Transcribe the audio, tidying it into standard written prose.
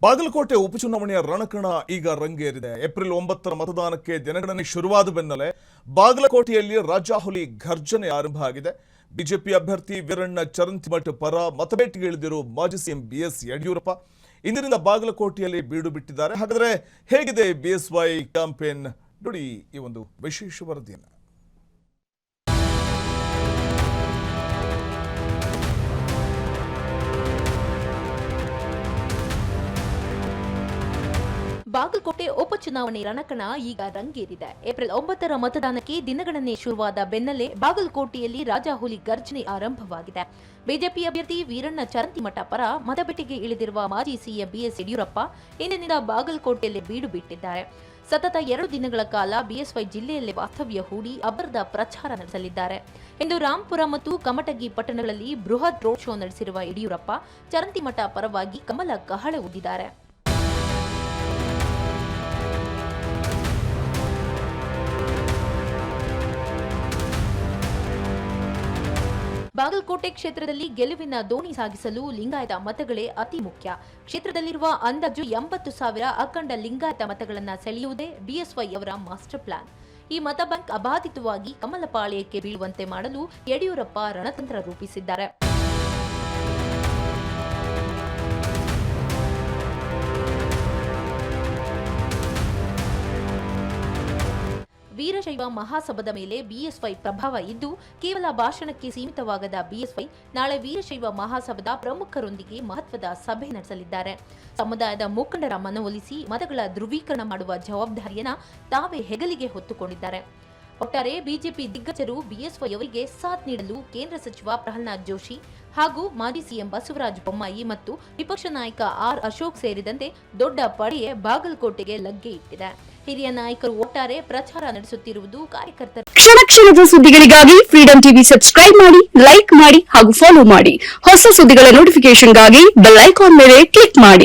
ಬಾಗಲಕೋಟೆ ಉಪಚುನಾವಣೆಯ ರಣಕಣ ಈಗ ರಂಗೇರಿದೆ. ಏಪ್ರಿಲ್ 9ರ ಮತದಾನಕ್ಕೆ ದಿನಗಣನೆ ಶುರುವಾದ ಬೆನ್ನಲ್ಲೇ ಬಾಗಲಕೋಟೆಯಲ್ಲಿ ರಾಜಾಹುಲಿ ಘರ್ಜನೆ ಆರಂಭ ಆಗಿದೆ. ಬಿಜೆಪಿ ಅಭ್ಯರ್ಥಿ ವೀರಣ್ಣ ಚರಂತಿಮಠ ಪರ ಮತಬೇಟೆಗೆ ಇಳಿದಿರೋ ಮಾಜಿ ಸಿಎಂ ಬಿಎಸ್ ಯಡಿಯೂರಪ್ಪ ಇಂದಿನಿಂದ ಬಾಗಲಕೋಟೆಯಲ್ಲಿ ಬೀಡು ಬಿಟ್ಟಿದ್ದಾರೆ. ಹಾಗಾದರೆ ಹೇಗಿದೆ ಬಿಎಸ್ವೈ ಕ್ಯಾಂಪೇನ್? ನೋಡಿ ಈ ಒಂದು ವಿಶೇಷ ವರದಿಯನ್ನು. ಬಾಗಲಕೋಟೆ ಉಪಚುನಾವಣೆ ರಣಕಣ ಈಗ ರಂಗೇರಿದೆ. ಏಪ್ರಿಲ್ 9ರ ಮತದಾನಕ್ಕೆ ದಿನಗಣನೆ ಶುರುವಾದ ಬೆನ್ನಲ್ಲೇ ಬಾಗಲಕೋಟೆಯಲ್ಲಿ ರಾಜಾಹುಲಿ ಘರ್ಜನೆ ಆರಂಭವಾಗಿದೆ. ಬಿಜೆಪಿ ಅಭ್ಯರ್ಥಿ ವೀರಣ್ಣ ಚರಂತಿಮಠ ಪರ ಮತಬೇಟೆಗೆ ಇಳಿದಿರುವ ಮಾಜಿ ಸಿಎಂ ಬಿಎಸ್ ಯಡಿಯೂರಪ್ಪ ಇಂದಿನಿಂದ ಬಾಗಲಕೋಟೆಯಲ್ಲಿ ಬೀಡು ಬಿಟ್ಟಿದ್ದಾರೆ. ಸತತ 2 ದಿನಗಳ ಕಾಲ ಬಿಎಸ್ವೈ ಜಿಲ್ಲೆಯಲ್ಲಿ ವಾಸ್ತವ್ಯ ಹೂಡಿ ಅಬ್ಬರದ ಪ್ರಚಾರ ನಡೆಸಲಿದ್ದಾರೆ. ಇಂದು ರಾಂಪುರ ಮತ್ತು ಕಮಟಗಿ ಪಟ್ಟಣಗಳಲ್ಲಿ ಬೃಹತ್ ರೋಡ್ ಶೋ ನಡೆಸಿರುವ ಯಡಿಯೂರಪ್ಪ ಚರಂತಿಮಠ ಪರವಾಗಿ ಕಮಲ ಕಹಳೆ ಊದಿದ್ದಾರೆ. ಬಾಗಲಕೋಟೆ ಕ್ಷೇತ್ರದಲ್ಲಿ ಗೆಲುವಿನ ದೋಣಿ ಸಾಗಿಸಲು ಲಿಂಗಾಯತ ಮತಗಳೇ ಅತಿ ಮುಖ್ಯ. ಕ್ಷೇತ್ರದಲ್ಲಿರುವ ಅಂದಾಜು 80,000 ಅಖಂಡ ಲಿಂಗಾಯತ ಮತಗಳನ್ನು ಸೆಳೆಯುವುದೇ ಬಿಎಸ್ವೈ ಅವರ ಮಾಸ್ಟರ್ ಪ್ಲಾನ್. ಈ ಮತ ಬ್ಯಾಂಕ್ ಅಬಾಧಿತವಾಗಿ ಕಮಲಪಾಳ್ಯಕ್ಕೆ ಬೀಳುವಂತೆ ಮಾಡಲು ಯಡಿಯೂರಪ್ಪ ರಣತಂತ್ರ ರೂಪಿಸಿದ್ದಾರೆ. ವೀರಶೈವ ಮಹಾಸಭಾದ ಮೇಲೆ ಬಿಎಸ್ವೈ ಪ್ರಭಾವ ಇದ್ದು ಕೇವಲ ಭಾಷಣಕ್ಕೆ ಸೀಮಿತವಾಗದ ಬಿಎಸ್ವೈ ನಾಳೆ ವೀರಶೈವ ಮಹಾಸಭಾದ ಪ್ರಮುಖರೊಂದಿಗೆ ಮಹತ್ವದ ಸಭೆ ನಡೆಸಲಿದ್ದಾರೆ. ಸಮುದಾಯದ ಮುಖಂಡರ ಮನವೊಲಿಸಿ ಮತಗಳ ಧ್ರುವೀಕರಣ ಮಾಡುವ ಜವಾಬ್ದಾರಿಯನ್ನ ತಾವೇ ಹೆಗಲಿಗೆ ಹೊತ್ತುಕೊಂಡಿದ್ದಾರೆ. ಒಟ್ಟಾರೆ ಬಿಜೆಪಿ ದಿಗ್ಗಜರು ಬಿಎಸ್ವೈ ಅವರಿಗೆ ಸಾಥ್ ನೀಡಲು ಕೇಂದ್ರ ಸಚಿವ ಪ್ರಹ್ಲಾದ್ ಜೋಶಿ ಹಾಗೂ ಮಾಜಿ ಸಿಎಂ ಬಸವರಾಜ ಬೊಮ್ಮಾಯಿ ಮತ್ತು ವಿಪಕ್ಷ ನಾಯಕ ಆರ್ ಅಶೋಕ್ ಸೇರಿದಂತೆ ದೊಡ್ಡ ಪಡೆಯೇ ಬಾಗಲಕೋಟೆಗೆ ಲಗ್ಗೆ ಇಟ್ಟಿದೆ. ಹಿರಿಯ ನಾಯಕರು ಒಟ್ಟಾರೆ ಪ್ರಚಾರ ನಡೆಸುತ್ತಿರುವುದು ಕಾರ್ಯಕರ್ತರು. ಕ್ಷಣದ ಸುದ್ದಿಗಳಿಗಾಗಿ ಫ್ರೀಡಂ ಟಿವಿ ಸಬ್ಸ್ಕ್ರೈಬ್ ಮಾಡಿ, ಲೈಕ್ ಮಾಡಿ ಹಾಗೂ ಫಾಲೋ ಮಾಡಿ. ಹೊಸ ಸುದ್ದಿಗಳ ನೋಟಿಫಿಕೇಶನ್ಗಾಗಿ ಬೆಲ್ ಐಕಾನ್ ಮೇಲೆ ಕ್ಲಿಕ್ ಮಾಡಿ.